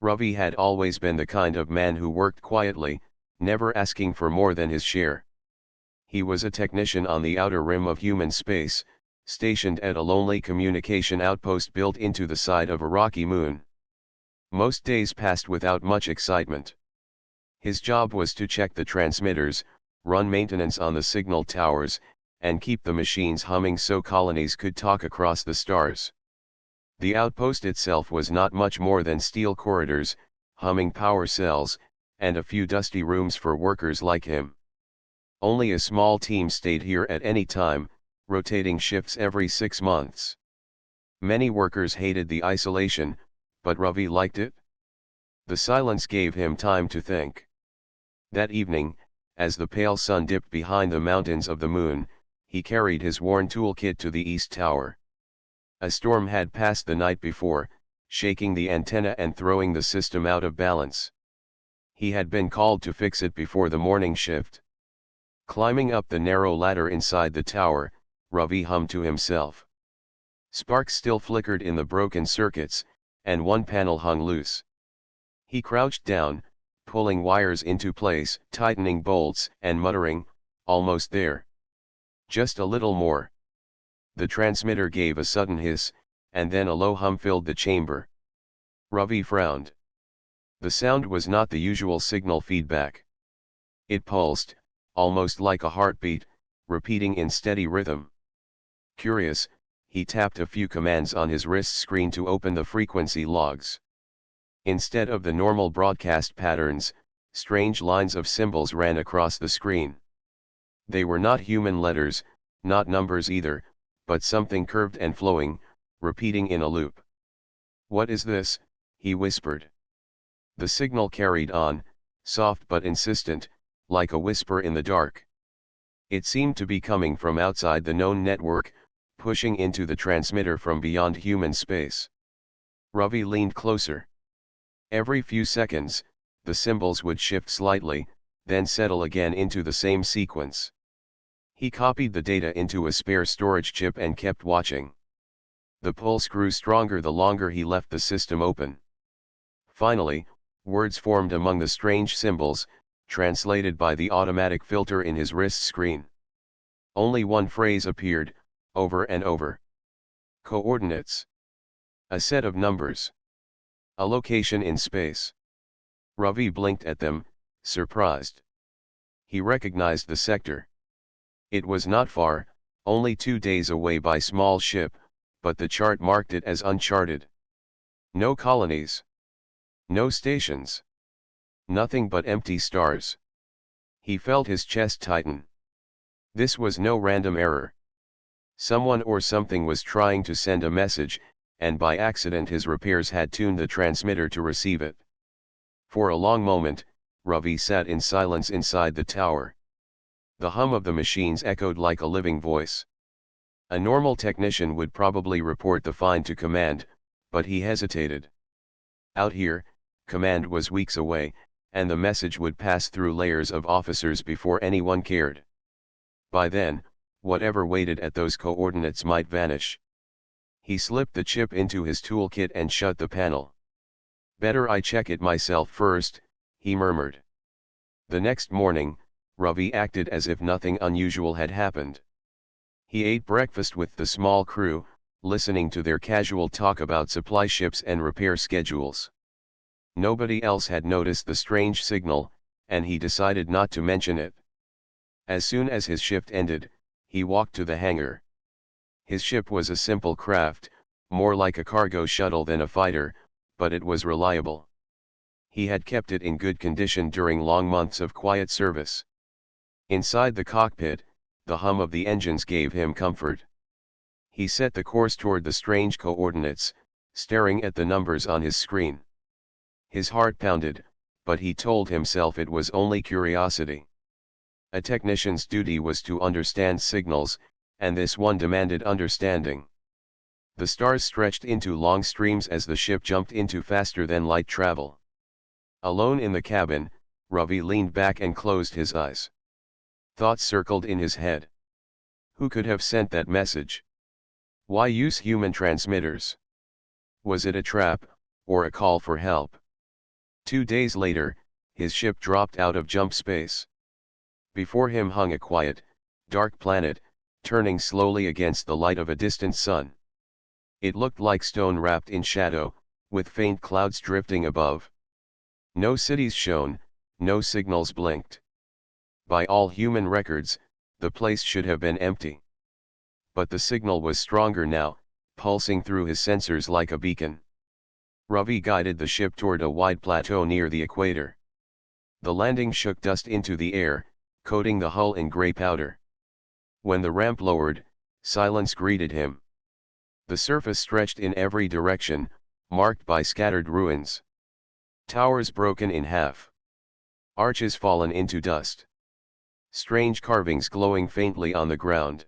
Ravi had always been the kind of man who worked quietly, never asking for more than his share. He was a technician on the outer rim of human space, stationed at a lonely communication outpost built into the side of a rocky moon. Most days passed without much excitement. His job was to check the transmitters, run maintenance on the signal towers, and keep the machines humming so colonies could talk across the stars. The outpost itself was not much more than steel corridors, humming power cells, and a few dusty rooms for workers like him. Only a small team stayed here at any time, rotating shifts every 6 months. Many workers hated the isolation, but Ravi liked it. The silence gave him time to think. That evening, as the pale sun dipped behind the mountains of the moon, he carried his worn toolkit to the east tower. A storm had passed the night before, shaking the antenna and throwing the system out of balance. He had been called to fix it before the morning shift. Climbing up the narrow ladder inside the tower, Ravi hummed to himself. Sparks still flickered in the broken circuits, and one panel hung loose. He crouched down, pulling wires into place, tightening bolts, and muttering, "Almost there. Just a little more." The transmitter gave a sudden hiss, and then a low hum filled the chamber. Ravi frowned. The sound was not the usual signal feedback. It pulsed, almost like a heartbeat, repeating in steady rhythm. Curious, he tapped a few commands on his wrist screen to open the frequency logs. Instead of the normal broadcast patterns, strange lines of symbols ran across the screen. They were not human letters, not numbers either, but something curved and flowing, repeating in a loop. "What is this?" he whispered. The signal carried on, soft but insistent, like a whisper in the dark. It seemed to be coming from outside the known network, pushing into the transmitter from beyond human space. Ravi leaned closer. Every few seconds, the symbols would shift slightly, then settle again into the same sequence. He copied the data into a spare storage chip and kept watching. The pulse grew stronger the longer he left the system open. Finally, words formed among the strange symbols, translated by the automatic filter in his wrist screen. Only one phrase appeared, over and over. Coordinates. A set of numbers. A location in space. Ravi blinked at them, surprised. He recognized the sector. It was not far, only 2 days away by small ship, but the chart marked it as uncharted. No colonies. No stations. Nothing but empty stars. He felt his chest tighten. This was no random error. Someone or something was trying to send a message, and by accident his repairs had tuned the transmitter to receive it. For a long moment, Ravi sat in silence inside the tower. The hum of the machines echoed like a living voice. A normal technician would probably report the find to command, but he hesitated. Out here, command was weeks away, and the message would pass through layers of officers before anyone cared. By then, whatever waited at those coordinates might vanish. He slipped the chip into his toolkit and shut the panel. "Better I check it myself first," he murmured. The next morning, Ravi acted as if nothing unusual had happened. He ate breakfast with the small crew, listening to their casual talk about supply ships and repair schedules. Nobody else had noticed the strange signal, and he decided not to mention it. As soon as his shift ended, he walked to the hangar. His ship was a simple craft, more like a cargo shuttle than a fighter, but it was reliable. He had kept it in good condition during long months of quiet service. Inside the cockpit, the hum of the engines gave him comfort. He set the course toward the strange coordinates, staring at the numbers on his screen. His heart pounded, but he told himself it was only curiosity. A technician's duty was to understand signals, and this one demanded understanding. The stars stretched into long streams as the ship jumped into faster-than-light travel. Alone in the cabin, Ravi leaned back and closed his eyes. Thoughts circled in his head. Who could have sent that message? Why use human transmitters? Was it a trap, or a call for help? 2 days later, his ship dropped out of jump space. Before him hung a quiet, dark planet, turning slowly against the light of a distant sun. It looked like stone wrapped in shadow, with faint clouds drifting above. No cities shone, no signals blinked. By all human records, the place should have been empty. But the signal was stronger now, pulsing through his sensors like a beacon. Ravi guided the ship toward a wide plateau near the equator. The landing shook dust into the air, coating the hull in gray powder. When the ramp lowered, silence greeted him. The surface stretched in every direction, marked by scattered ruins. Towers broken in half. Arches fallen into dust. Strange carvings glowing faintly on the ground.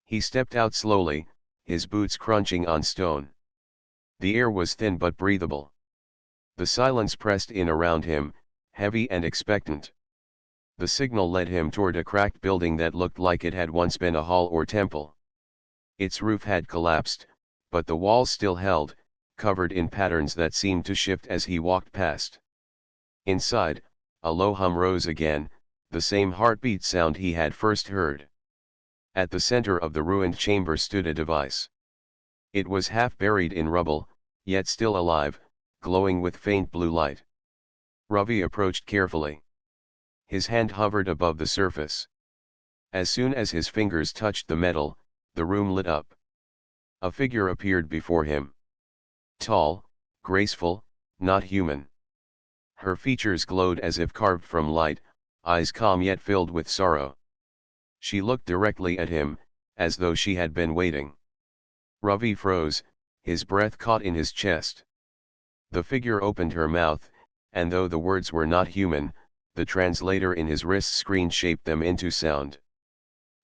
He stepped out slowly, his boots crunching on stone. The air was thin but breathable. The silence pressed in around him, heavy and expectant. The signal led him toward a cracked building that looked like it had once been a hall or temple. Its roof had collapsed, but the walls still held, covered in patterns that seemed to shift as he walked past. Inside, a low hum rose again, the same heartbeat sound he had first heard. At the center of the ruined chamber stood a device. It was half buried in rubble, yet still alive, glowing with faint blue light. Ravi approached carefully. His hand hovered above the surface. As soon as his fingers touched the metal, the room lit up. A figure appeared before him. Tall, graceful, not human. Her features glowed as if carved from light, eyes calm yet filled with sorrow. She looked directly at him, as though she had been waiting. Ravi froze, his breath caught in his chest. The figure opened her mouth, and though the words were not human, the translator in his wrist screen shaped them into sound.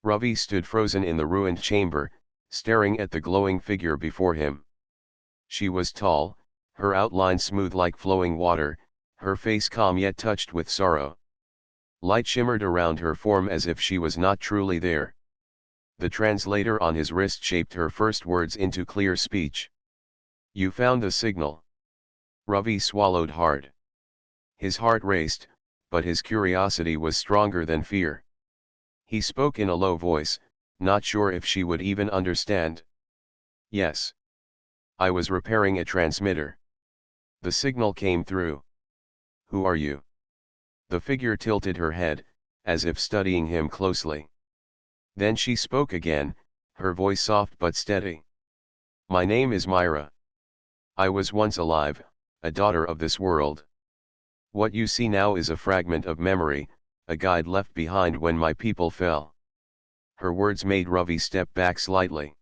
Ravi stood frozen in the ruined chamber, staring at the glowing figure before him. She was tall, her outline smooth like flowing water, her face calm yet touched with sorrow. Light shimmered around her form as if she was not truly there. The translator on his wrist shaped her first words into clear speech. "You found the signal." Ravi swallowed hard. His heart raced, but his curiosity was stronger than fear. He spoke in a low voice, not sure if she would even understand. "Yes. I was repairing a transmitter. The signal came through." "Who are you?" The figure tilted her head, as if studying him closely. Then she spoke again, her voice soft but steady. "My name is Myra. I was once alive, a daughter of this world. What you see now is a fragment of memory, a guide left behind when my people fell." Her words made Ravi step back slightly.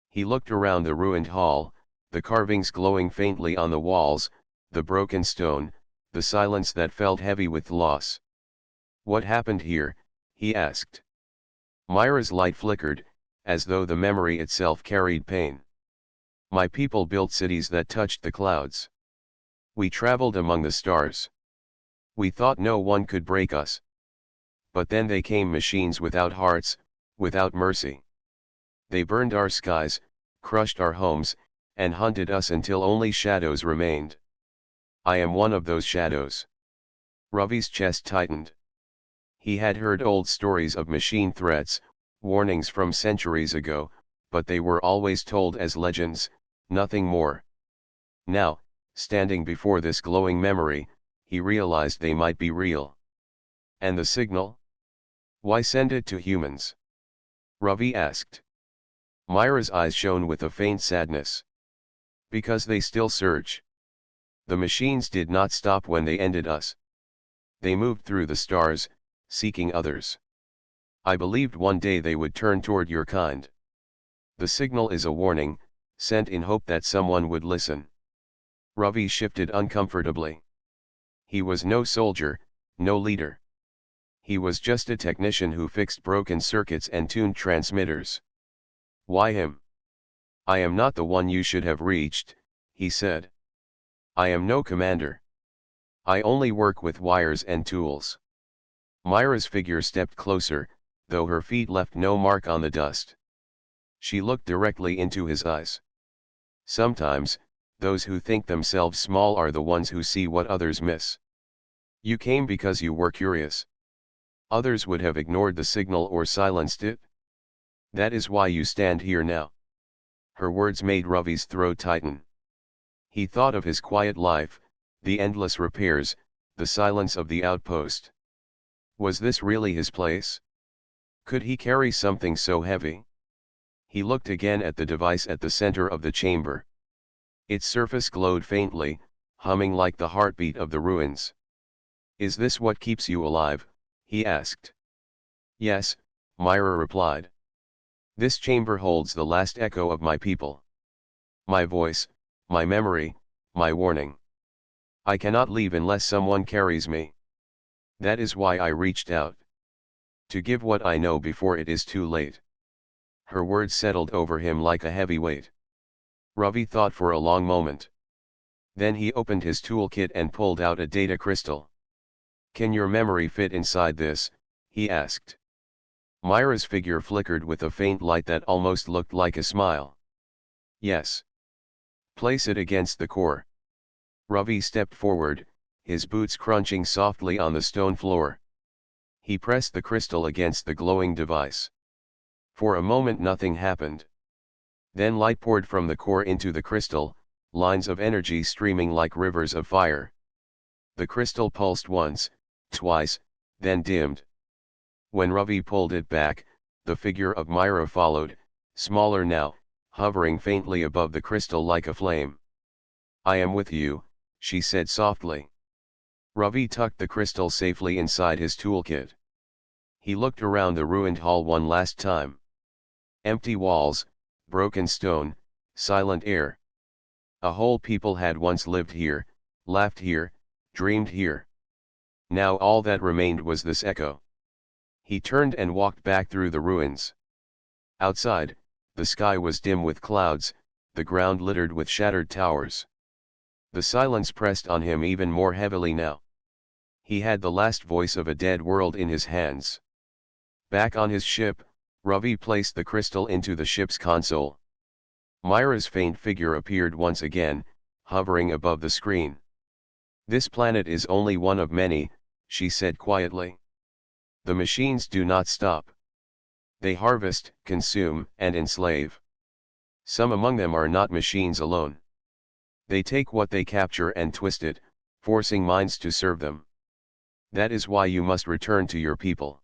He looked around the ruined hall, the carvings glowing faintly on the walls, the broken stone, the silence that felt heavy with loss. "What happened here?" he asked. Myra's light flickered, as though the memory itself carried pain. "My people built cities that touched the clouds. We traveled among the stars. We thought no one could break us. But then they came, machines without hearts, without mercy. They burned our skies, crushed our homes, and hunted us until only shadows remained. I am one of those shadows." Ravi's chest tightened. He had heard old stories of machine threats, warnings from centuries ago, but they were always told as legends, nothing more. Now, standing before this glowing memory, he realized they might be real. "And the signal? Why send it to humans?" Ravi asked. Myra's eyes shone with a faint sadness. "Because they still search. The machines did not stop when they ended us. They moved through the stars, seeking others. I believed one day they would turn toward your kind. The signal is a warning, sent in hope that someone would listen." Ravi shifted uncomfortably. He was no soldier, no leader. He was just a technician who fixed broken circuits and tuned transmitters. "Why him?" "I am not the one you should have reached," he said. "I am no commander. I only work with wires and tools." Myra's figure stepped closer, though her feet left no mark on the dust. She looked directly into his eyes. "Sometimes, those who think themselves small are the ones who see what others miss. You came because you were curious. Others would have ignored the signal or silenced it. That is why you stand here now. Her words made Ravi's throat tighten. He thought of his quiet life, the endless repairs, the silence of the outpost. Was this really his place? Could he carry something so heavy? He looked again at the device at the center of the chamber. Its surface glowed faintly, humming like the heartbeat of the ruins. Is this what keeps you alive? He asked. Yes, Myra replied. This chamber holds the last echo of my people. My voice, my memory, my warning. I cannot leave unless someone carries me. That is why I reached out. To give what I know before it is too late. Her words settled over him like a heavy weight. Ravi thought for a long moment. Then he opened his toolkit and pulled out a data crystal. Can your memory fit inside this? He asked. Myra's figure flickered with a faint light that almost looked like a smile. Yes. Place it against the core. Ravi stepped forward, his boots crunching softly on the stone floor. He pressed the crystal against the glowing device. For a moment nothing happened. Then light poured from the core into the crystal, lines of energy streaming like rivers of fire. The crystal pulsed once, twice, then dimmed. When Ravi pulled it back, the figure of Myra followed, smaller now, hovering faintly above the crystal like a flame. I am with you, she said softly. Ravi tucked the crystal safely inside his toolkit. He looked around the ruined hall one last time. Empty walls, broken stone, silent air. A whole people had once lived here, laughed here, dreamed here. Now all that remained was this echo. He turned and walked back through the ruins. Outside, the sky was dim with clouds, the ground littered with shattered towers. The silence pressed on him even more heavily now. He had the last voice of a dead world in his hands. Back on his ship, Ravi placed the crystal into the ship's console. Myra's faint figure appeared once again, hovering above the screen. This planet is only one of many, she said quietly. The machines do not stop. They harvest, consume, and enslave. Some among them are not machines alone. They take what they capture and twist it, forcing minds to serve them. That is why you must return to your people.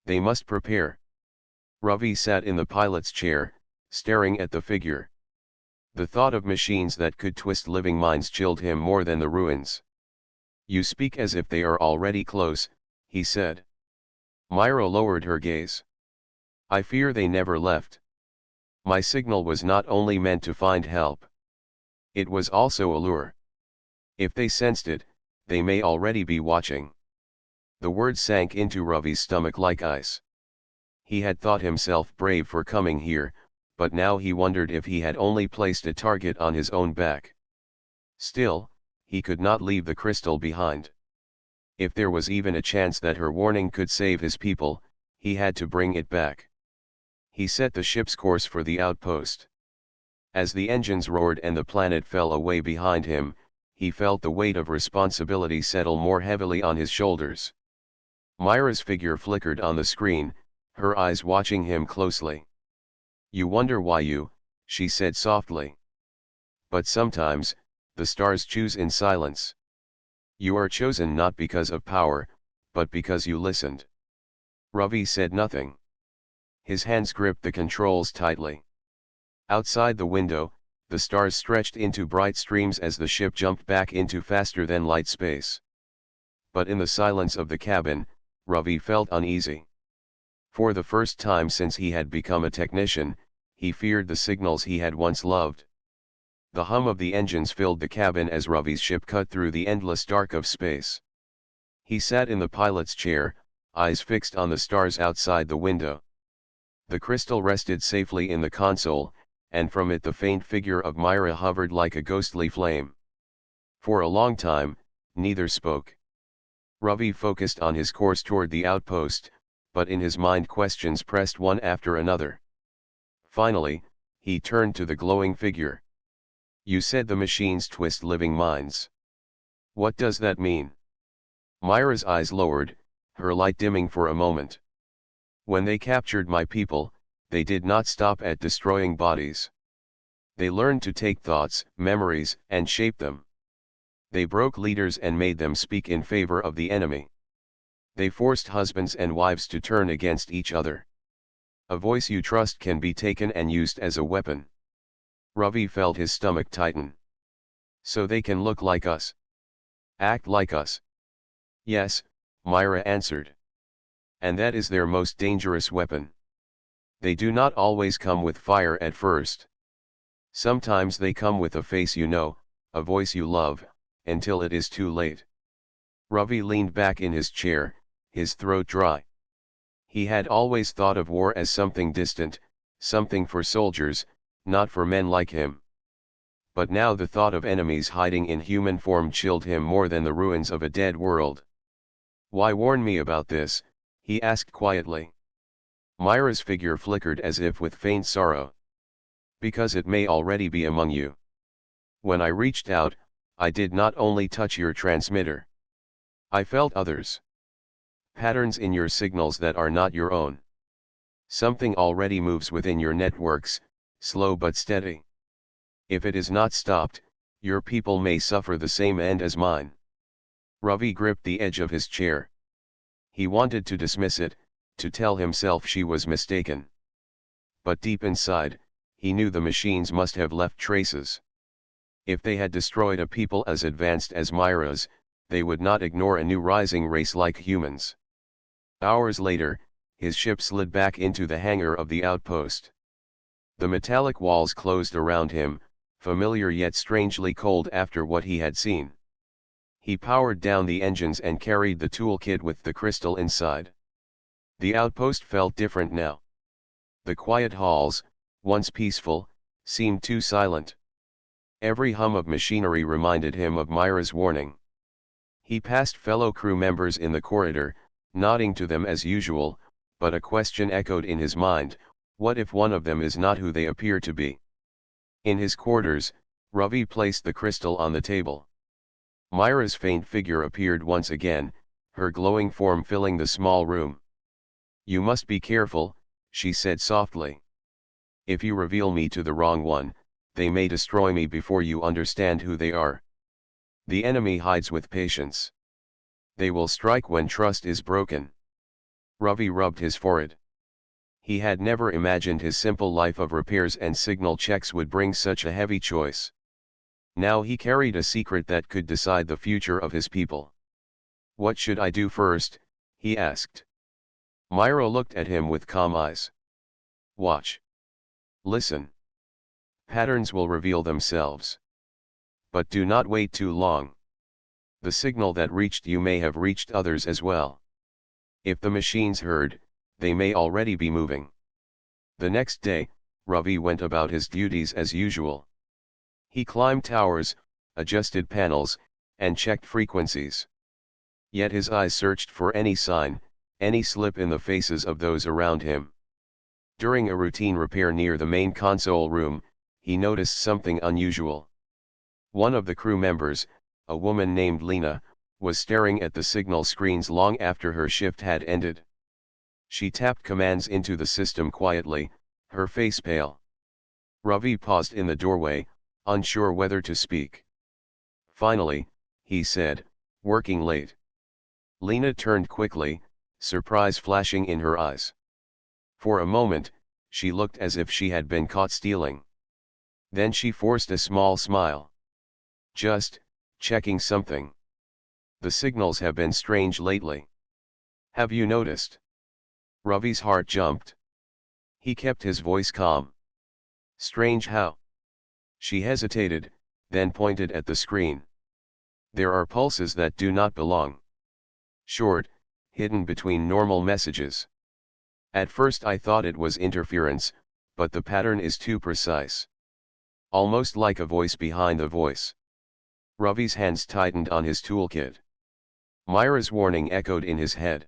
They must prepare. Ravi sat in the pilot's chair, staring at the figure. The thought of machines that could twist living minds chilled him more than the ruins. You speak as if they are already close, he said. Myra lowered her gaze. I fear they never left. My signal was not only meant to find help. It was also a lure. If they sensed it, they may already be watching. The words sank into Ravi's stomach like ice. He had thought himself brave for coming here, but now he wondered if he had only placed a target on his own back. Still, he could not leave the crystal behind. If there was even a chance that her warning could save his people, he had to bring it back. He set the ship's course for the outpost. As the engines roared and the planet fell away behind him, he felt the weight of responsibility settle more heavily on his shoulders. Myra's figure flickered on the screen, her eyes watching him closely. You wonder why she said softly. But sometimes, the stars choose in silence. You are chosen not because of power, but because you listened. Ravi said nothing. His hands gripped the controls tightly. Outside the window, the stars stretched into bright streams as the ship jumped back into faster-than-light space. But in the silence of the cabin, Ravi felt uneasy. For the first time since he had become a technician, he feared the signals he had once loved. The hum of the engines filled the cabin as Ravi's ship cut through the endless dark of space. He sat in the pilot's chair, eyes fixed on the stars outside the window. The crystal rested safely in the console, and from it the faint figure of Myra hovered like a ghostly flame. For a long time, neither spoke. Ravi focused on his course toward the outpost, but in his mind questions pressed one after another. Finally, he turned to the glowing figure. You said the machines twist living minds. What does that mean? Myra's eyes lowered, her light dimming for a moment. When they captured my people, they did not stop at destroying bodies. They learned to take thoughts, memories, and shape them. They broke leaders and made them speak in favor of the enemy. They forced husbands and wives to turn against each other. A voice you trust can be taken and used as a weapon. Ravi felt his stomach tighten. So they can look like us. Act like us. Yes, Myra answered. And that is their most dangerous weapon. They do not always come with fire at first. Sometimes they come with a face you know, a voice you love, until it is too late. Ravi leaned back in his chair, his throat dry. He had always thought of war as something distant, something for soldiers, not for men like him. But now the thought of enemies hiding in human form chilled him more than the ruins of a dead world. Why warn me about this? He asked quietly. Myra's figure flickered as if with faint sorrow. Because it may already be among you. When I reached out, I did not only touch your transmitter. I felt others. Patterns in your signals that are not your own. Something already moves within your networks, slow but steady. If it is not stopped, your people may suffer the same end as mine. Ravi gripped the edge of his chair. He wanted to dismiss it, to tell himself she was mistaken. But deep inside, he knew the machines must have left traces. If they had destroyed a people as advanced as Myra's, they would not ignore a new rising race like humans. Hours later, his ship slid back into the hangar of the outpost. The metallic walls closed around him, familiar yet strangely cold after what he had seen. He powered down the engines and carried the toolkit with the crystal inside. The outpost felt different now. The quiet halls, once peaceful, seemed too silent. Every hum of machinery reminded him of Myra's warning. He passed fellow crew members in the corridor, nodding to them as usual, but a question echoed in his mind: what if one of them is not who they appear to be? In his quarters, Ravi placed the crystal on the table. Myra's faint figure appeared once again, her glowing form filling the small room. You must be careful, she said softly. If you reveal me to the wrong one, they may destroy me before you understand who they are. The enemy hides with patience. They will strike when trust is broken. Ravi rubbed his forehead. He had never imagined his simple life of repairs and signal checks would bring such a heavy choice. Now he carried a secret that could decide the future of his people. What should I do first? He asked. Myra looked at him with calm eyes. Watch. Listen. Patterns will reveal themselves. But do not wait too long. The signal that reached you may have reached others as well. If the machines heard, they may already be moving. The next day, Ravi went about his duties as usual. He climbed towers, adjusted panels, and checked frequencies. Yet his eyes searched for any sign, any slip in the faces of those around him. During a routine repair near the main console room, he noticed something unusual. One of the crew members, a woman named Lena, was staring at the signal screens long after her shift had ended. She tapped commands into the system quietly, her face pale. Ravi paused in the doorway, unsure whether to speak. Finally, he said, "Working late." Lena turned quickly, surprise flashing in her eyes. For a moment, she looked as if she had been caught stealing. Then she forced a small smile. "Just checking something. The signals have been strange lately. Have you noticed?" Ravi's heart jumped. He kept his voice calm. "Strange how?" She hesitated, then pointed at the screen. "There are pulses that do not belong. Short, hidden between normal messages. At first I thought it was interference, but the pattern is too precise. Almost like a voice behind the voice." Ravi's hands tightened on his toolkit. Myra's warning echoed in his head.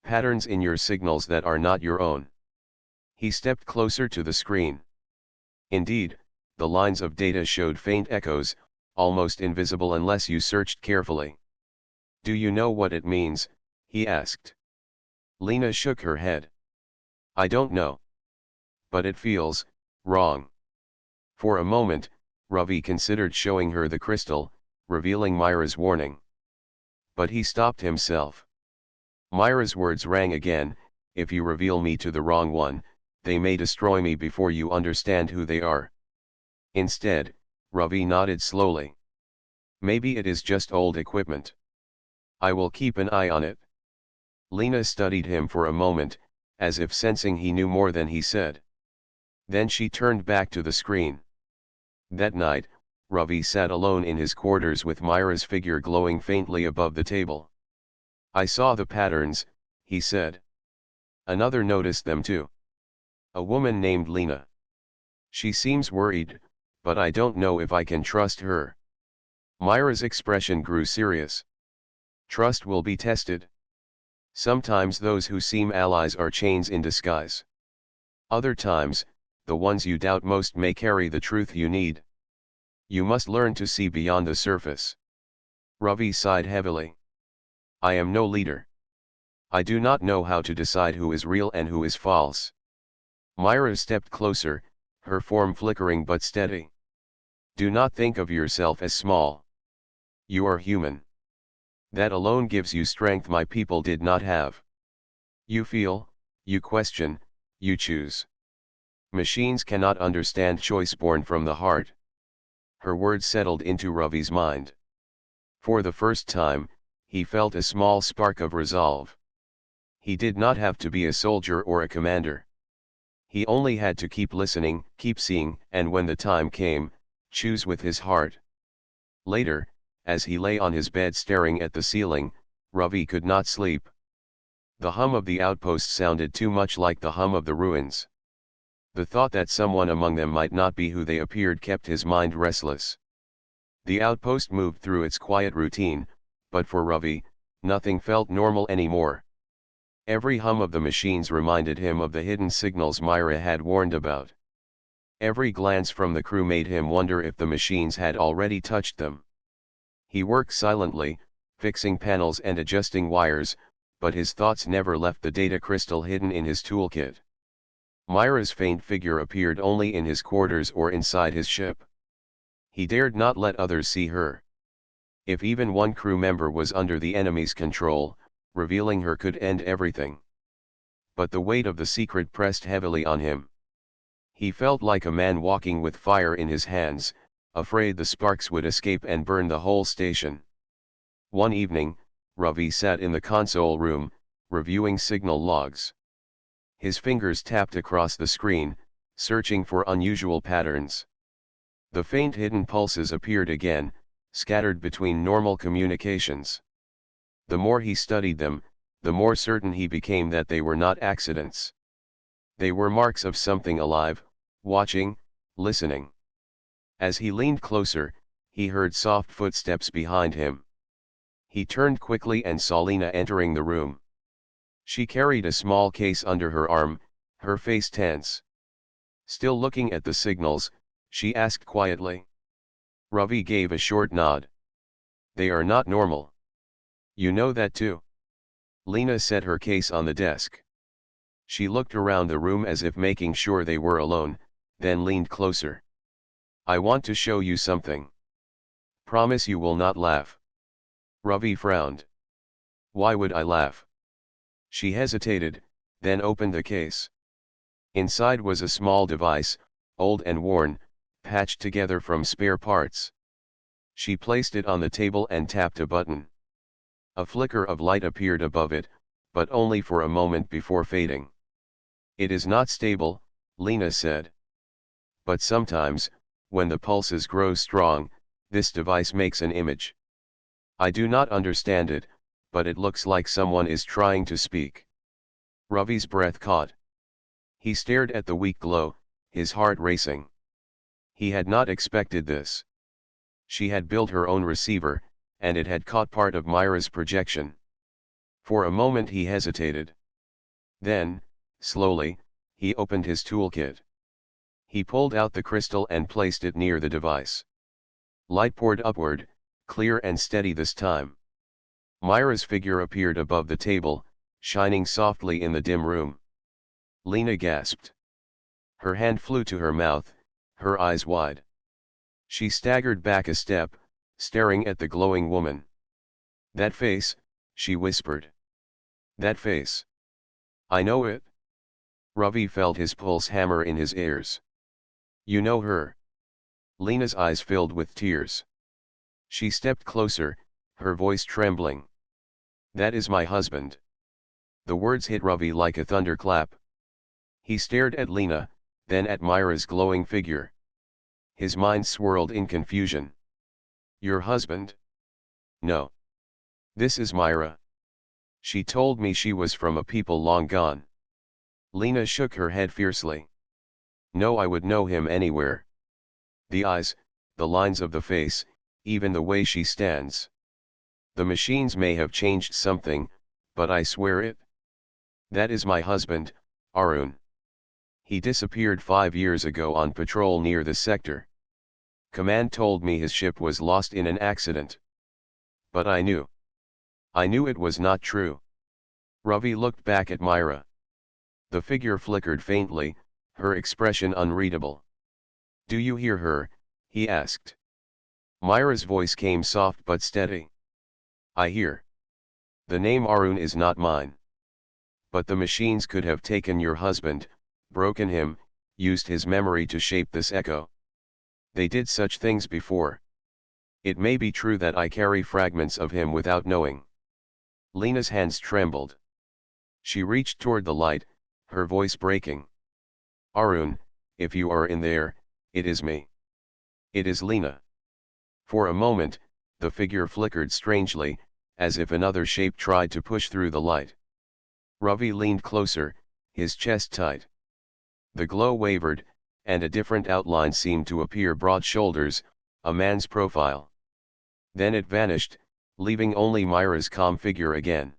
Patterns in your signals that are not your own. He stepped closer to the screen. Indeed, the lines of data showed faint echoes, almost invisible unless you searched carefully. "Do you know what it means?" he asked. Lena shook her head. "I don't know. But it feels wrong." For a moment, Ravi considered showing her the crystal, revealing Myra's warning. But he stopped himself. Myra's words rang again, "If you reveal me to the wrong one, they may destroy me before you understand who they are." Instead, Ravi nodded slowly. "Maybe it is just old equipment. I will keep an eye on it." Lena studied him for a moment, as if sensing he knew more than he said. Then she turned back to the screen. That night, Ravi sat alone in his quarters with Myra's figure glowing faintly above the table. "I saw the patterns," he said. "Another noticed them too. A woman named Lena. She seems worried, but I don't know if I can trust her." Myra's expression grew serious. "Trust will be tested. Sometimes those who seem allies are chains in disguise. Other times, the ones you doubt most may carry the truth you need. You must learn to see beyond the surface." Ravi sighed heavily. "I am no leader. I do not know how to decide who is real and who is false." Myra stepped closer, her form flickering but steady. "Do not think of yourself as small. You are human. That alone gives you strength my people did not have. You feel, you question, you choose. Machines cannot understand choice born from the heart." Her words settled into Ravi's mind. For the first time, he felt a small spark of resolve. He did not have to be a soldier or a commander. He only had to keep listening, keep seeing, and when the time came, choose with his heart. Later, as he lay on his bed staring at the ceiling, Ravi could not sleep. The hum of the outpost sounded too much like the hum of the ruins. The thought that someone among them might not be who they appeared kept his mind restless. The outpost moved through its quiet routine, but for Ravi, nothing felt normal anymore. Every hum of the machines reminded him of the hidden signals Myra had warned about. Every glance from the crew made him wonder if the machines had already touched them. He worked silently, fixing panels and adjusting wires, but his thoughts never left the data crystal hidden in his toolkit. Myra's faint figure appeared only in his quarters or inside his ship. He dared not let others see her. If even one crew member was under the enemy's control, revealing her could end everything. But the weight of the secret pressed heavily on him. He felt like a man walking with fire in his hands, afraid the sparks would escape and burn the whole station. One evening, Ravi sat in the console room, reviewing signal logs. His fingers tapped across the screen, searching for unusual patterns. The faint hidden pulses appeared again, scattered between normal communications. The more he studied them, the more certain he became that they were not accidents. They were marks of something alive, watching, listening. As he leaned closer, he heard soft footsteps behind him. He turned quickly and saw Lena entering the room. She carried a small case under her arm, her face tense. Still looking at the signals, she asked quietly. Ravi gave a short nod. "They are not normal. You know that too." Lena set her case on the desk. She looked around the room as if making sure they were alone, then leaned closer. "I want to show you something. Promise you will not laugh." Ravi frowned. "Why would I laugh?" She hesitated, then opened the case. Inside was a small device, old and worn, patched together from spare parts. She placed it on the table and tapped a button. A flicker of light appeared above it, but only for a moment before fading. "It is not stable," Lena said. "But sometimes, when the pulses grow strong, this device makes an image. I do not understand it, but it looks like someone is trying to speak." Ravi's breath caught. He stared at the weak glow, his heart racing. He had not expected this. She had built her own receiver, and it had caught part of Myra's projection. For a moment he hesitated. Then, slowly, he opened his toolkit. He pulled out the crystal and placed it near the device. Light poured upward, clear and steady this time. Myra's figure appeared above the table, shining softly in the dim room. Lena gasped. Her hand flew to her mouth, her eyes wide. She staggered back a step, staring at the glowing woman. That face, she whispered. That face. I know it. Ravi felt his pulse hammer in his ears. You know her. Lena's eyes filled with tears. She stepped closer, her voice trembling. That is my husband. The words hit Ravi like a thunderclap. He stared at Lena, then at Myra's glowing figure. His mind swirled in confusion. Your husband? No. This is Myra. She told me she was from a people long gone. Lena shook her head fiercely. No, I would know him anywhere. The eyes, the lines of the face, even the way she stands. The machines may have changed something, but I swear it. That is my husband, Arun. He disappeared 5 years ago on patrol near the sector. Command told me his ship was lost in an accident. But I knew it was not true. Ravi looked back at Myra. The figure flickered faintly, her expression unreadable. Do you hear her? He asked. Myra's voice came soft but steady. I hear. The name Arun is not mine. But the machines could have taken your husband, broken him, used his memory to shape this echo. They did such things before. It may be true that I carry fragments of him without knowing. Lena's hands trembled. She reached toward the light, her voice breaking. Arun, if you are in there, it is me. It is Lena. For a moment, the figure flickered strangely, as if another shape tried to push through the light. Ravi leaned closer, his chest tight. The glow wavered, and a different outline seemed to appear: broad shoulders, a man's profile. Then it vanished, leaving only Myra's calm figure again.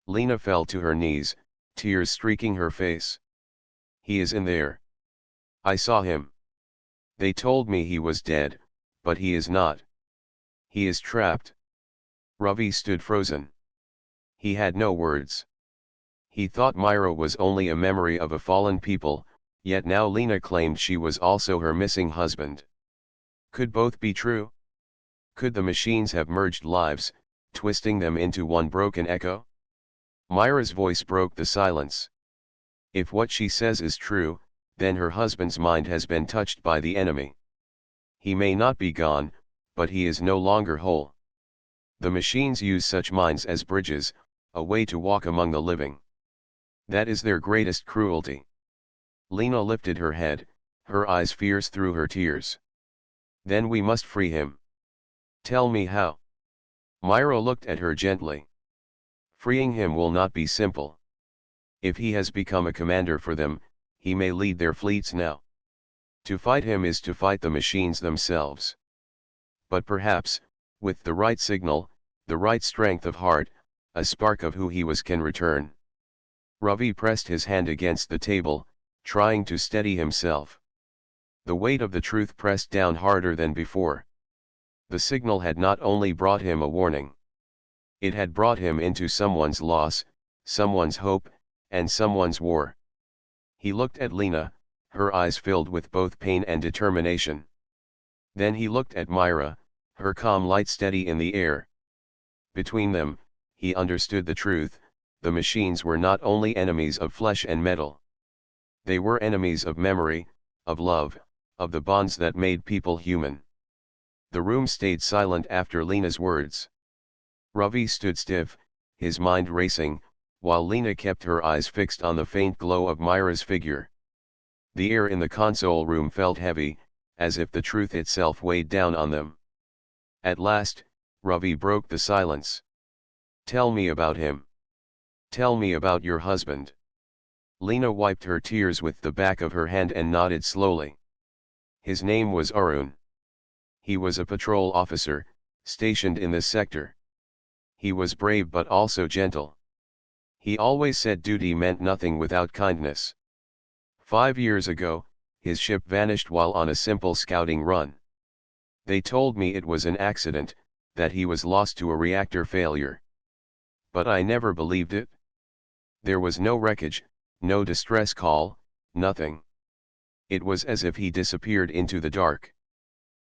Lena fell to her knees, tears streaking her face. He is in there. I saw him. They told me he was dead, but he is not. He is trapped. Ravi stood frozen. He had no words. He thought Myra was only a memory of a fallen people, yet now Lena claimed she was also her missing husband. Could both be true? Could the machines have merged lives, twisting them into one broken echo? Myra's voice broke the silence. If what she says is true, then her husband's mind has been touched by the enemy. He may not be gone, but he is no longer whole. The machines use such minds as bridges, a way to walk among the living. That is their greatest cruelty. Lena lifted her head, her eyes fierce through her tears. Then we must free him. Tell me how. Myra looked at her gently. Freeing him will not be simple. If he has become a commander for them, he may lead their fleets now. To fight him is to fight the machines themselves. But perhaps, with the right signal, the right strength of heart, a spark of who he was can return. Ravi pressed his hand against the table, trying to steady himself. The weight of the truth pressed down harder than before. The signal had not only brought him a warning. It had brought him into someone's loss, someone's hope, and someone's war. He looked at Lena, her eyes filled with both pain and determination. Then he looked at Myra, her calm light steady in the air. Between them, he understood the truth: the machines were not only enemies of flesh and metal. They were enemies of memory, of love, of the bonds that made people human. The room stayed silent after Lena's words. Ravi stood stiff, his mind racing, while Lena kept her eyes fixed on the faint glow of Myra's figure. The air in the console room felt heavy, as if the truth itself weighed down on them. At last, Ravi broke the silence. Tell me about him. Tell me about your husband. Lena wiped her tears with the back of her hand and nodded slowly. His name was Arun. He was a patrol officer, stationed in this sector. He was brave but also gentle. He always said duty meant nothing without kindness. 5 years ago, his ship vanished while on a simple scouting run. They told me it was an accident, that he was lost to a reactor failure. But I never believed it. There was no wreckage, no distress call, nothing. It was as if he disappeared into the dark.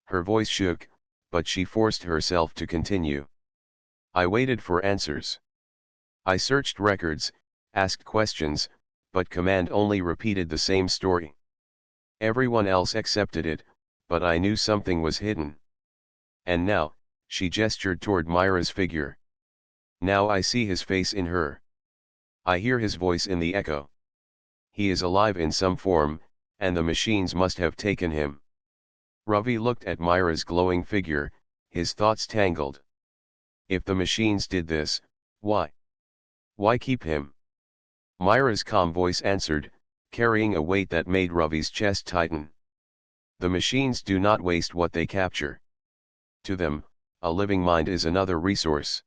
Her voice shook, but she forced herself to continue. I waited for answers. I searched records, asked questions, but command only repeated the same story. Everyone else accepted it, but I knew something was hidden. And now, she gestured toward Myra's figure. Now I see his face in her. I hear his voice in the echo. He is alive in some form, and the machines must have taken him. Ravi looked at Myra's glowing figure, his thoughts tangled. If the machines did this, why? Why keep him? Myra's calm voice answered, carrying a weight that made Ravi's chest tighten. The machines do not waste what they capture. To them, a living mind is another resource.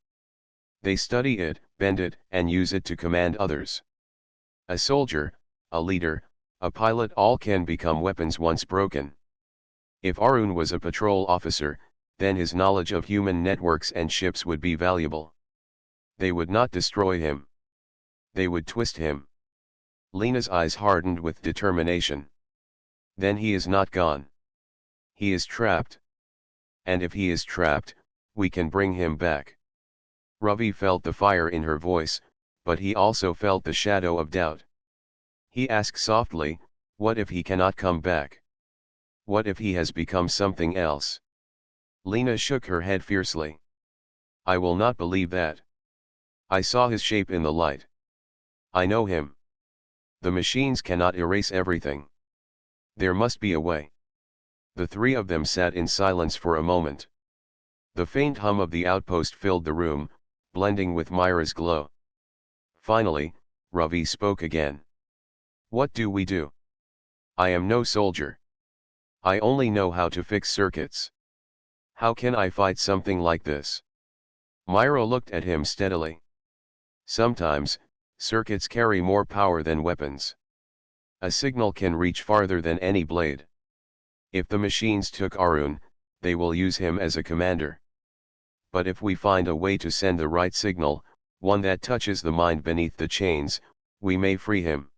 They study it, bend it, and use it to command others. A soldier, a leader, a pilot, all can become weapons once broken. If Arun was a patrol officer, then his knowledge of human networks and ships would be valuable. They would not destroy him. They would twist him. Lena's eyes hardened with determination. Then he is not gone. He is trapped. And if he is trapped, we can bring him back. Ravi felt the fire in her voice, but he also felt the shadow of doubt. He asked softly, what if he cannot come back? What if he has become something else? Lena shook her head fiercely. I will not believe that. I saw his shape in the light. I know him. The machines cannot erase everything. There must be a way. The three of them sat in silence for a moment. The faint hum of the outpost filled the room, blending with Myra's glow. Finally, Ravi spoke again. What do we do? I am no soldier. I only know how to fix circuits. How can I fight something like this? Myra looked at him steadily. Sometimes, circuits carry more power than weapons. A signal can reach farther than any blade. If the machines took Arun, they will use him as a commander. But if we find a way to send the right signal, one that touches the mind beneath the chains, we may free him.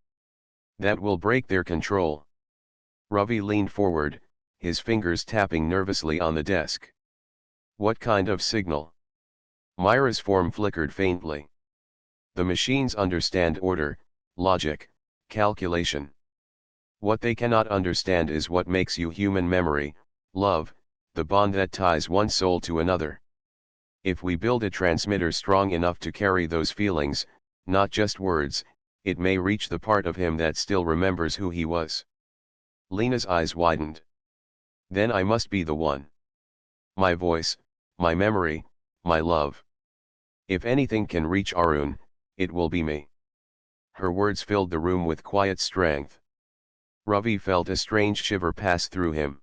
That will break their control. Ravi leaned forward, his fingers tapping nervously on the desk. What kind of signal? Myra's form flickered faintly. The machines understand order, logic, calculation. What they cannot understand is what makes you human: memory, love, the bond that ties one soul to another. If we build a transmitter strong enough to carry those feelings, not just words, it may reach the part of him that still remembers who he was. Lena's eyes widened. Then I must be the one. My voice, my memory, my love. If anything can reach Arun, it will be me. Her words filled the room with quiet strength. Ravi felt a strange shiver pass through him.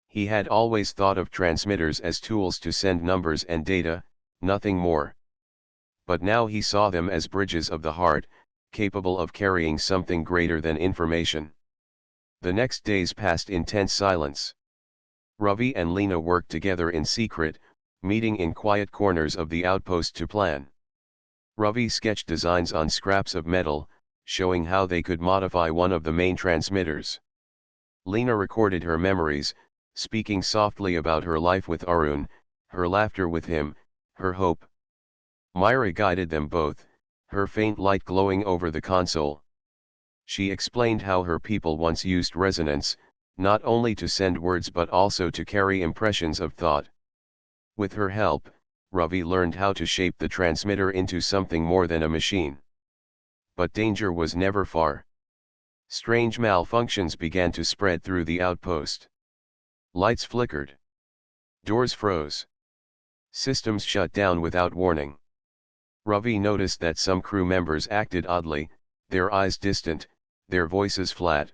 He had always thought of transmitters as tools to send numbers and data, nothing more. But now he saw them as bridges of the heart, capable of carrying something greater than information. The next days passed in tense silence. Ravi and Lena worked together in secret, meeting in quiet corners of the outpost to plan. Ravi sketched designs on scraps of metal, showing how they could modify one of the main transmitters. Lena recorded her memories, speaking softly about her life with Arun, her laughter with him, her hope. Myra guided them both, her faint light glowing over the console. She explained how her people once used resonance, not only to send words but also to carry impressions of thought. With her help, Ravi learned how to shape the transmitter into something more than a machine. But danger was never far. Strange malfunctions began to spread through the outpost. Lights flickered. Doors froze. Systems shut down without warning. Ravi noticed that some crew members acted oddly, their eyes distant, their voices flat.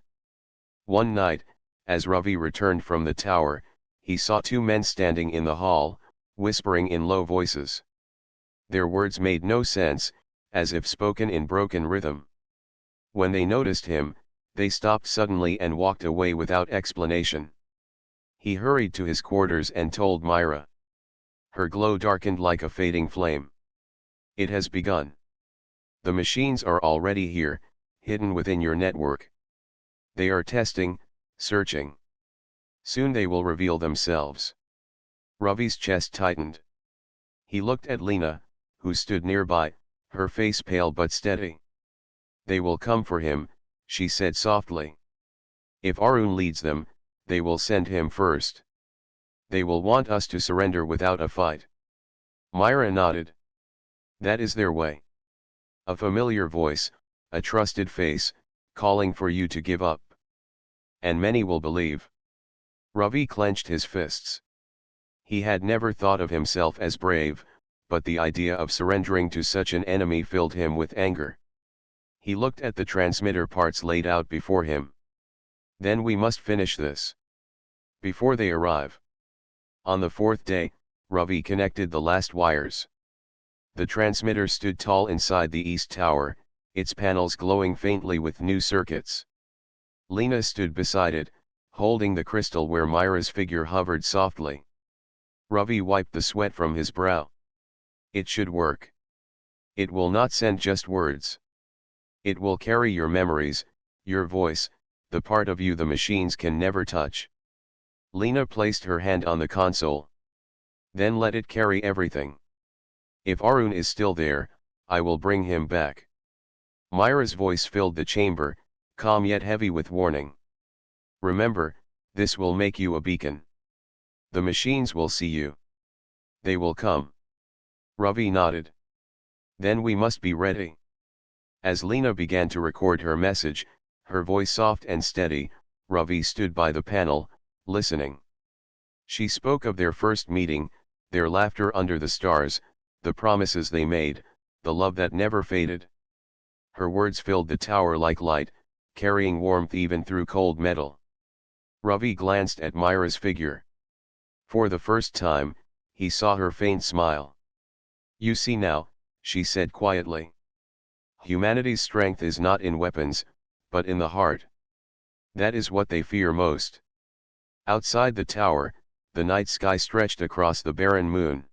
One night, as Ravi returned from the tower, he saw two men standing in the hall, whispering in low voices. Their words made no sense, as if spoken in broken rhythm. When they noticed him, They stopped suddenly and walked away without explanation. He hurried to his quarters and told Myra. Her glow darkened like a fading flame. It has begun. The machines are already here, hidden within your network. They are testing, searching. Soon they will reveal themselves. Ravi's chest tightened. He looked at Lena, who stood nearby, her face pale but steady. They will come for him, she said softly. If Arun leads them, they will send him first. They will want us to surrender without a fight. Myra nodded. That is their way. A familiar voice, a trusted face, calling for you to give up. And many will believe. Ravi clenched his fists. He had never thought of himself as brave, but the idea of surrendering to such an enemy filled him with anger. He looked at the transmitter parts laid out before him. Then we must finish this before they arrive. On the fourth day, Ravi connected the last wires. The transmitter stood tall inside the east tower, its panels glowing faintly with new circuits. Lena stood beside it, holding the crystal where Myra's figure hovered softly. Ravi wiped the sweat from his brow. It should work. It will not send just words. It will carry your memories, your voice, the part of you the machines can never touch. Lena placed her hand on the console. Then let it carry everything. If Arun is still there, I will bring him back. Myra's voice filled the chamber, calm yet heavy with warning. Remember, this will make you a beacon. The machines will see you. They will come. Ravi nodded. Then we must be ready. As Lena began to record her message, her voice soft and steady, Ravi stood by the panel, listening. She spoke of their first meeting, their laughter under the stars, the promises they made, the love that never faded. Her words filled the tower like light, carrying warmth even through cold metal. Ravi glanced at Myra's figure. For the first time, he saw her faint smile. You see now, she said quietly. Humanity's strength is not in weapons, but in the heart. That is what they fear most. Outside the tower, the night sky stretched across the barren moon.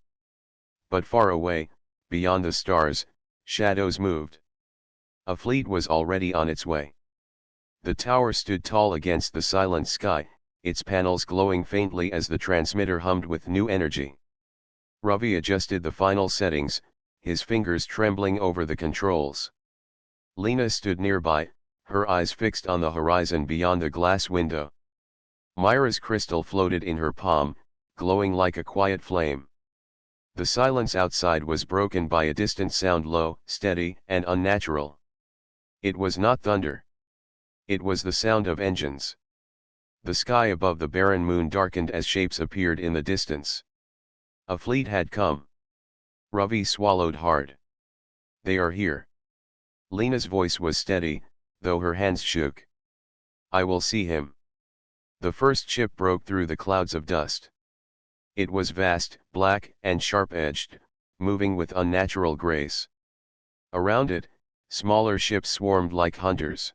But far away, beyond the stars, shadows moved. A fleet was already on its way. The tower stood tall against the silent sky, its panels glowing faintly as the transmitter hummed with new energy. Ravi adjusted the final settings, his fingers trembling over the controls. Lena stood nearby, her eyes fixed on the horizon beyond the glass window. Myra's crystal floated in her palm, glowing like a quiet flame. The silence outside was broken by a distant sound, low, steady, and unnatural. It was not thunder. It was the sound of engines. The sky above the barren moon darkened as shapes appeared in the distance. A fleet had come. Ravi swallowed hard. They are here. Lena's voice was steady, though her hands shook. I will see him. The first ship broke through the clouds of dust. It was vast, black, and sharp-edged, moving with unnatural grace. Around it, smaller ships swarmed like hunters.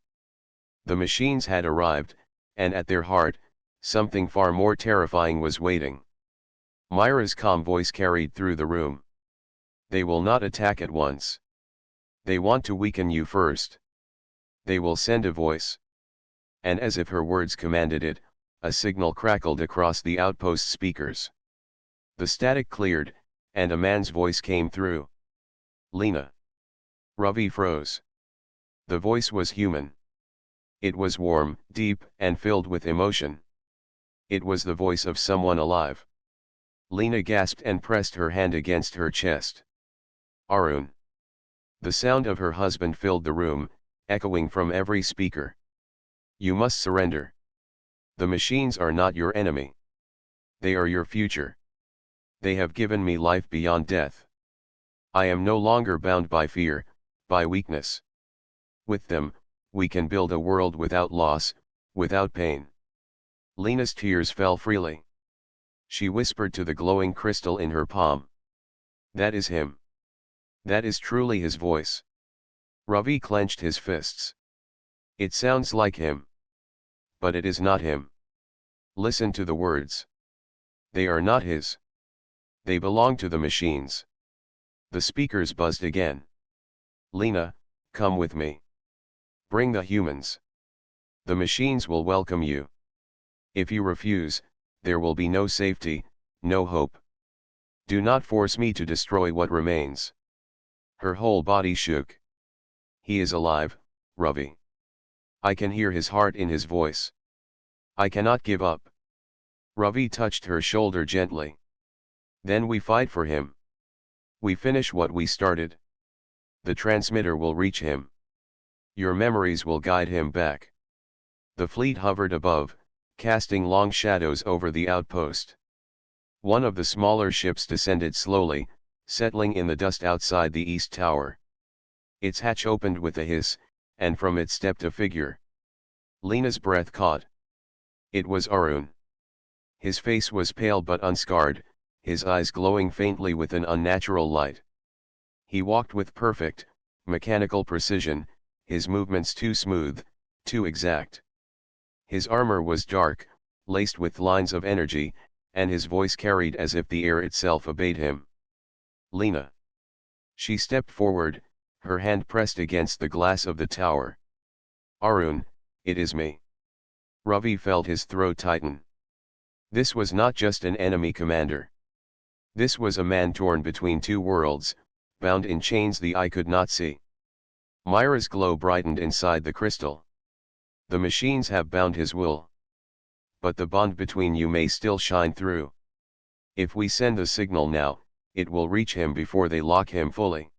The machines had arrived, and at their heart, something far more terrifying was waiting. Myra's calm voice carried through the room. They will not attack at once. They want to weaken you first. They will send a voice. And as if her words commanded it, a signal crackled across the outpost speakers. The static cleared, and a man's voice came through. Lena. Ravi froze. The voice was human. It was warm, deep, and filled with emotion. It was the voice of someone alive. Lena gasped and pressed her hand against her chest. Arun. The sound of her husband filled the room, echoing from every speaker. You must surrender. The machines are not your enemy. They are your future. They have given me life beyond death. I am no longer bound by fear, by weakness. With them, we can build a world without loss, without pain. Lena's tears fell freely. She whispered to the glowing crystal in her palm. That is him. That is truly his voice. Ravi clenched his fists. It sounds like him. But it is not him. Listen to the words. They are not his. They belong to the machines. The speakers buzzed again. Lena, come with me. Bring the humans. The machines will welcome you. If you refuse, there will be no safety, no hope. Do not force me to destroy what remains. Her whole body shook. He is alive, Ravi. I can hear his heart in his voice. I cannot give up. Ravi touched her shoulder gently. Then we fight for him. We finish what we started. The transmitter will reach him. Your memories will guide him back. The fleet hovered above, casting long shadows over the outpost. One of the smaller ships descended slowly, settling in the dust outside the east tower. Its hatch opened with a hiss, and from it stepped a figure. Lena's breath caught. It was Arun. His face was pale but unscarred, his eyes glowing faintly with an unnatural light. He walked with perfect, mechanical precision, his movements too smooth, too exact. His armor was dark, laced with lines of energy, and his voice carried as if the air itself obeyed him. Lena. She stepped forward, her hand pressed against the glass of the tower. Arun, it is me. Ravi felt his throat tighten. This was not just an enemy commander. This was a man torn between two worlds, bound in chains the eye could not see. Myra's glow brightened inside the crystal. The machines have bound his will. But the bond between you may still shine through. If we send the signal now, it will reach him before they lock him fully.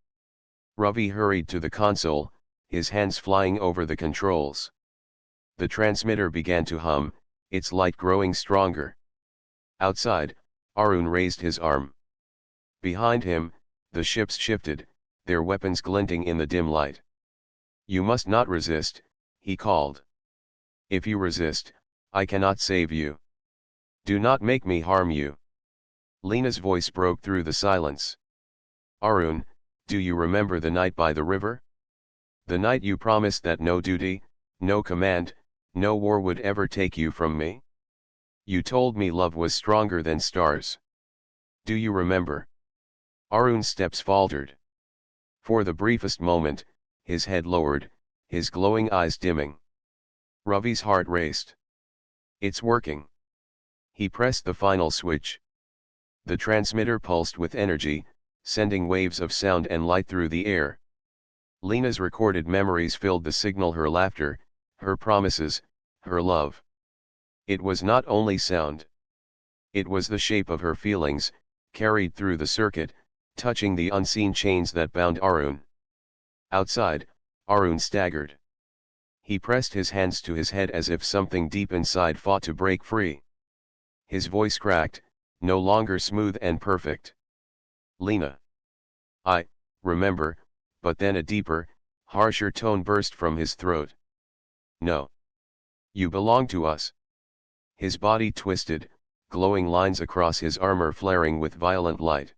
Ravi hurried to the console, his hands flying over the controls. The transmitter began to hum, its light growing stronger. Outside, Arun raised his arm. Behind him, the ships shifted, their weapons glinting in the dim light. You must not resist, he called. If you resist, I cannot save you. Do not make me harm you. Lena's voice broke through the silence. Arun, do you remember the night by the river? The night you promised that no duty, no command, no war would ever take you from me? You told me love was stronger than stars. Do you remember? Arun's steps faltered. For the briefest moment, his head lowered, his glowing eyes dimming. Ravi's heart raced. It's working. He pressed the final switch. The transmitter pulsed with energy, sending waves of sound and light through the air. Lena's recorded memories filled the signal, her laughter, her promises, her love. It was not only sound. It was the shape of her feelings, carried through the circuit, touching the unseen chains that bound Arun. Outside, Arun staggered. He pressed his hands to his head as if something deep inside fought to break free. His voice cracked, no longer smooth and perfect. Lena. I remember, but then a deeper, harsher tone burst from his throat. No. You belong to us. His body twisted, glowing lines across his armor flaring with violent light.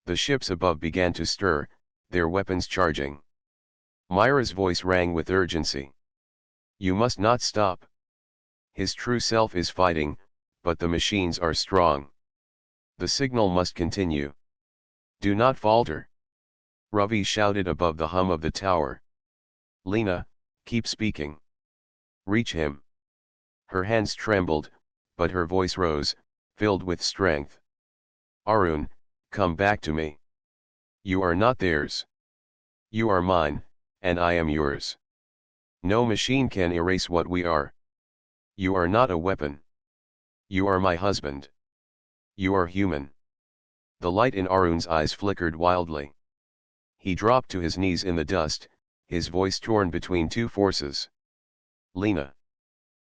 The ships above began to stir, their weapons charging. Myra's voice rang with urgency. You must not stop. His true self is fighting, but the machines are strong. The signal must continue. Do not falter. Ravi shouted above the hum of the tower. Lena, keep speaking. Reach him. Her hands trembled, but her voice rose, filled with strength. Arun, come back to me. You are not theirs. You are mine, and I am yours. No machine can erase what we are. You are not a weapon. You are my husband. You are human. The light in Arun's eyes flickered wildly. He dropped to his knees in the dust, his voice torn between two forces. Lena.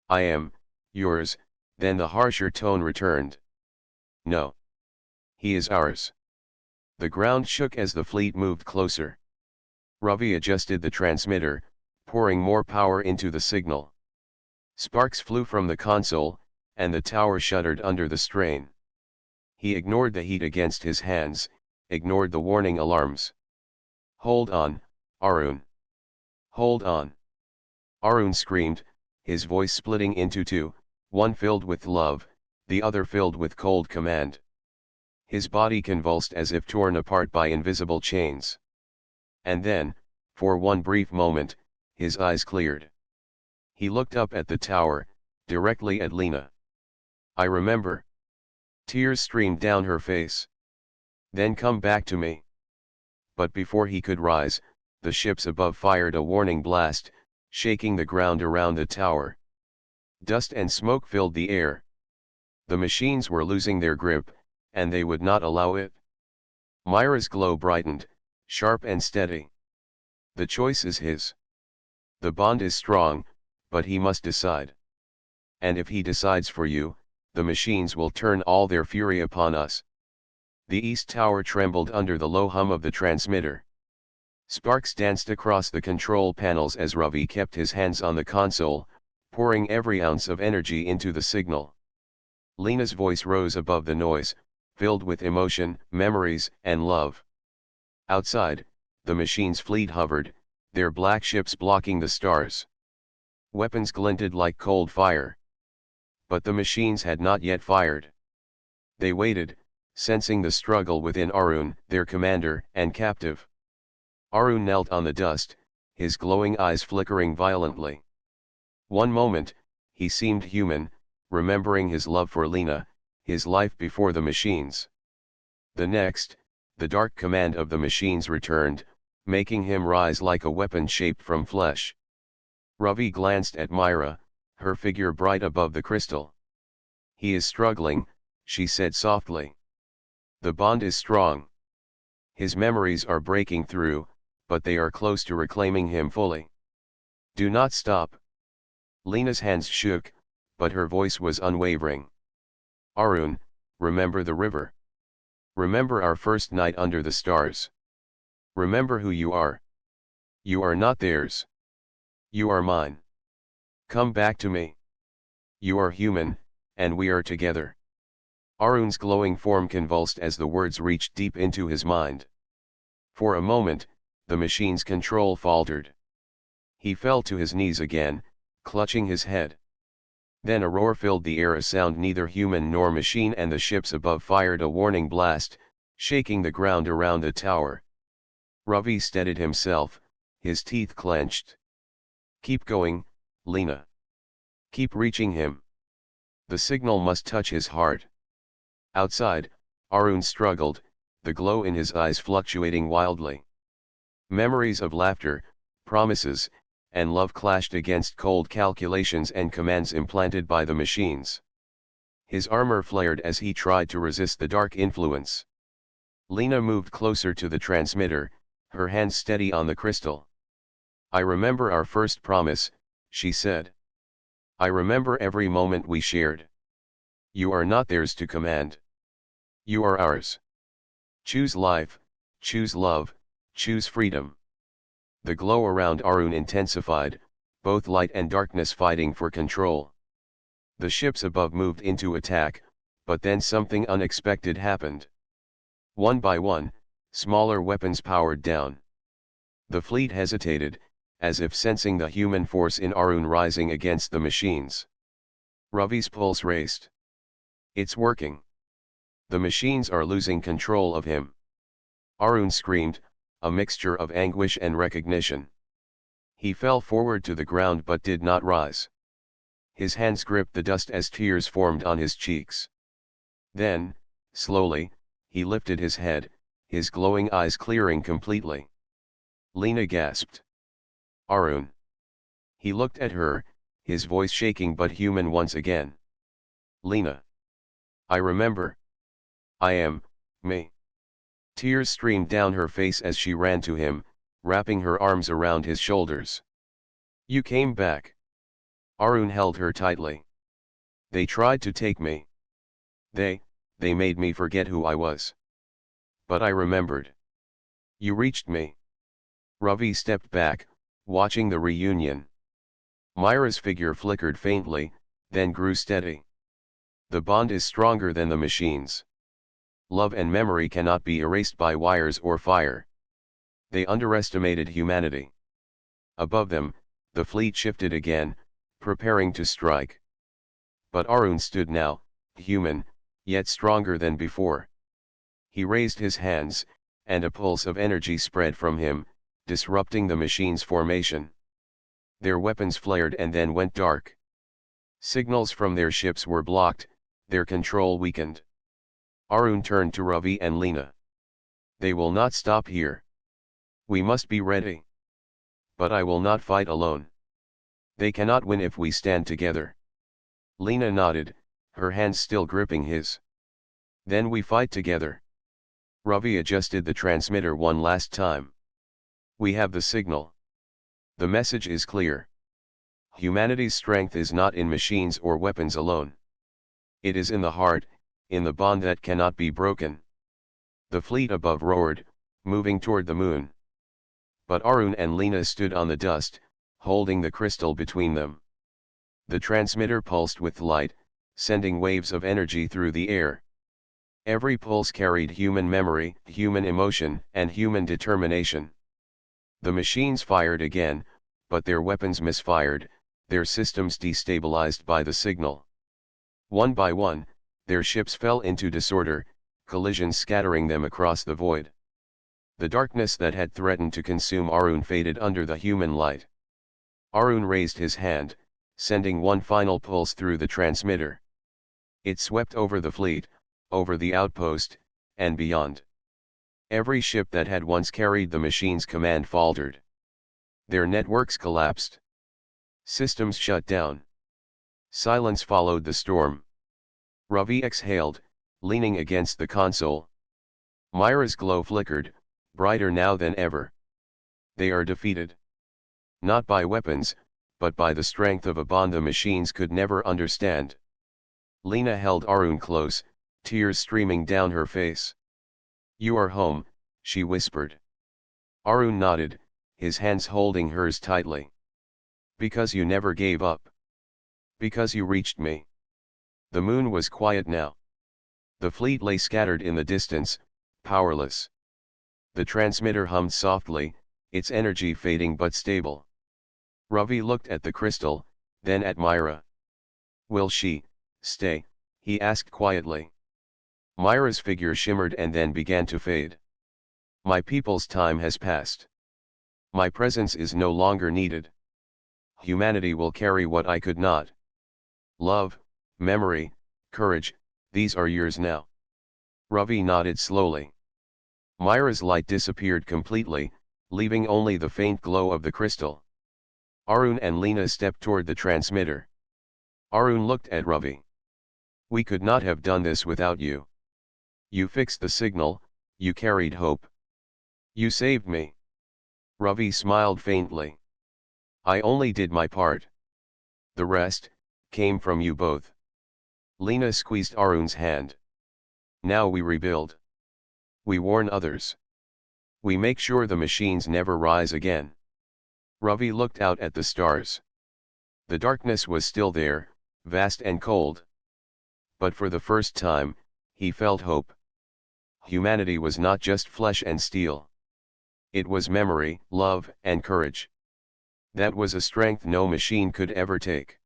I am yours. Then the harsher tone returned. No. He is ours. The ground shook as the fleet moved closer. Ravi adjusted the transmitter, pouring more power into the signal. Sparks flew from the console, and the tower shuddered under the strain. He ignored the heat against his hands, ignored the warning alarms. Hold on, Arun. Hold on. Arun screamed, his voice splitting into two, one filled with love, the other filled with cold command. His body convulsed as if torn apart by invisible chains. And then, for one brief moment, his eyes cleared. He looked up at the tower, directly at Lena. "I remember." Tears streamed down her face. "Then come back to me." But before he could rise, the ships above fired a warning blast, shaking the ground around the tower. Dust and smoke filled the air. The machines were losing their grip, and they would not allow it. Myra's glow brightened, sharp and steady. The choice is his. The bond is strong, but he must decide. And if he decides for you, the machines will turn all their fury upon us. The east tower trembled under the low hum of the transmitter. Sparks danced across the control panels as Ravi kept his hands on the console, pouring every ounce of energy into the signal. Lena's voice rose above the noise, filled with emotion, memories, and love. Outside, the machine's fleet hovered, their black ships blocking the stars. Weapons glinted like cold fire. But the machines had not yet fired. They waited, sensing the struggle within Arun, their commander and captive. Arun knelt on the dust, his glowing eyes flickering violently. One moment, he seemed human, remembering his love for Lena, his life before the machines. The next, the dark command of the machines returned, making him rise like a weapon shaped from flesh. Ravi glanced at Myra, her figure bright above the crystal. "He is struggling," she said softly. "The bond is strong. His memories are breaking through, but they are close to reclaiming him fully. Do not stop." Lena's hands shook, but her voice was unwavering. "Arun, remember the river. Remember our first night under the stars. Remember who you are. You are not theirs. You are mine. Come back to me. You are human, and we are together." Arun's glowing form convulsed as the words reached deep into his mind. For a moment, the machine's control faltered. He fell to his knees again, clutching his head. Then a roar filled the air, a sound neither human nor machine, and the ships above fired a warning blast, shaking the ground around the tower. Ravi steadied himself, his teeth clenched. "Keep going, Lena. Keep reaching him. The signal must touch his heart." Outside, Arun struggled, the glow in his eyes fluctuating wildly. Memories of laughter, promises, and love clashed against cold calculations and commands implanted by the machines. His armor flared as he tried to resist the dark influence. Lena moved closer to the transmitter, her hands steady on the crystal. "I remember our first promise," she said. "I remember every moment we shared. You are not theirs to command. You are ours. Choose life, choose love, choose freedom." The glow around Arun intensified, both light and darkness fighting for control. The ships above moved into attack, but then something unexpected happened. One by one, smaller weapons powered down. The fleet hesitated, as if sensing the human force in Arun rising against the machines. Ravi's pulse raced. "It's working. The machines are losing control of him." Arun screamed, a mixture of anguish and recognition. He fell forward to the ground but did not rise. His hands gripped the dust as tears formed on his cheeks. Then, slowly, he lifted his head, his glowing eyes clearing completely. Lena gasped. "Arun." He looked at her, his voice shaking but human once again. "Lena. I remember. I am, me." Tears streamed down her face as she ran to him, wrapping her arms around his shoulders. "You came back." Arun held her tightly. "They tried to take me. They made me forget who I was. But I remembered. You reached me." Ravi stepped back, watching the reunion. Myra's figure flickered faintly, then grew steady. "The bond is stronger than the machines. Love and memory cannot be erased by wires or fire." They underestimated humanity. Above them, the fleet shifted again, preparing to strike. But Arun stood now, human, yet stronger than before. He raised his hands, and a pulse of energy spread from him, disrupting the machine's formation. Their weapons flared and then went dark. Signals from their ships were blocked, their control weakened. Arun turned to Ravi and Lena. They will not stop here. We must be ready. But I will not fight alone. They cannot win if we stand together. Lena nodded, her hands still gripping his. Then we fight together. Ravi adjusted the transmitter one last time. We have the signal. The message is clear. Humanity's strength is not in machines or weapons alone. It is in the heart, in the bond that cannot be broken. The fleet above roared, moving toward the moon. But Arun and Lena stood on the dust, holding the crystal between them. The transmitter pulsed with light, sending waves of energy through the air. Every pulse carried human memory, human emotion, and human determination. The machines fired again, but their weapons misfired, their systems destabilized by the signal. One by one, their ships fell into disorder, collisions scattering them across the void. The darkness that had threatened to consume Arun faded under the human light. Arun raised his hand, sending one final pulse through the transmitter. It swept over the fleet, over the outpost, and beyond. Every ship that had once carried the machine's command faltered. Their networks collapsed. Systems shut down. Silence followed the storm. Ravi exhaled, leaning against the console. Myra's glow flickered, brighter now than ever. They are defeated. Not by weapons, but by the strength of a bond the machines could never understand. Lena held Arun close, tears streaming down her face. You are home, she whispered. Arun nodded, his hands holding hers tightly. Because you never gave up. Because you reached me. The moon was quiet now. The fleet lay scattered in the distance, powerless. The transmitter hummed softly, its energy fading but stable. Ravi looked at the crystal, then at Myra. Will she stay? He asked quietly. Myra's figure shimmered and then began to fade. My people's time has passed. My presence is no longer needed. Humanity will carry what I could not. Love, memory, courage, these are yours now. Ravi nodded slowly. Myra's light disappeared completely, leaving only the faint glow of the crystal. Arun and Lena stepped toward the transmitter. Arun looked at Ravi. We could not have done this without you. You fixed the signal, you carried hope. You saved me. Ravi smiled faintly. I only did my part. The rest came from you both. Lena squeezed Arun's hand. Now we rebuild. We warn others. We make sure the machines never rise again. Ravi looked out at the stars. The darkness was still there, vast and cold. But for the first time, he felt hope. Humanity was not just flesh and steel. It was memory, love, and courage. That was a strength no machine could ever take.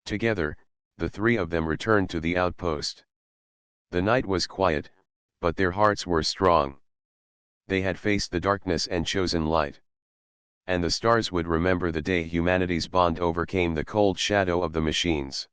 Together, the three of them returned to the outpost. The night was quiet, but their hearts were strong. They had faced the darkness and chosen light. And the stars would remember the day humanity's bond overcame the cold shadow of the machines.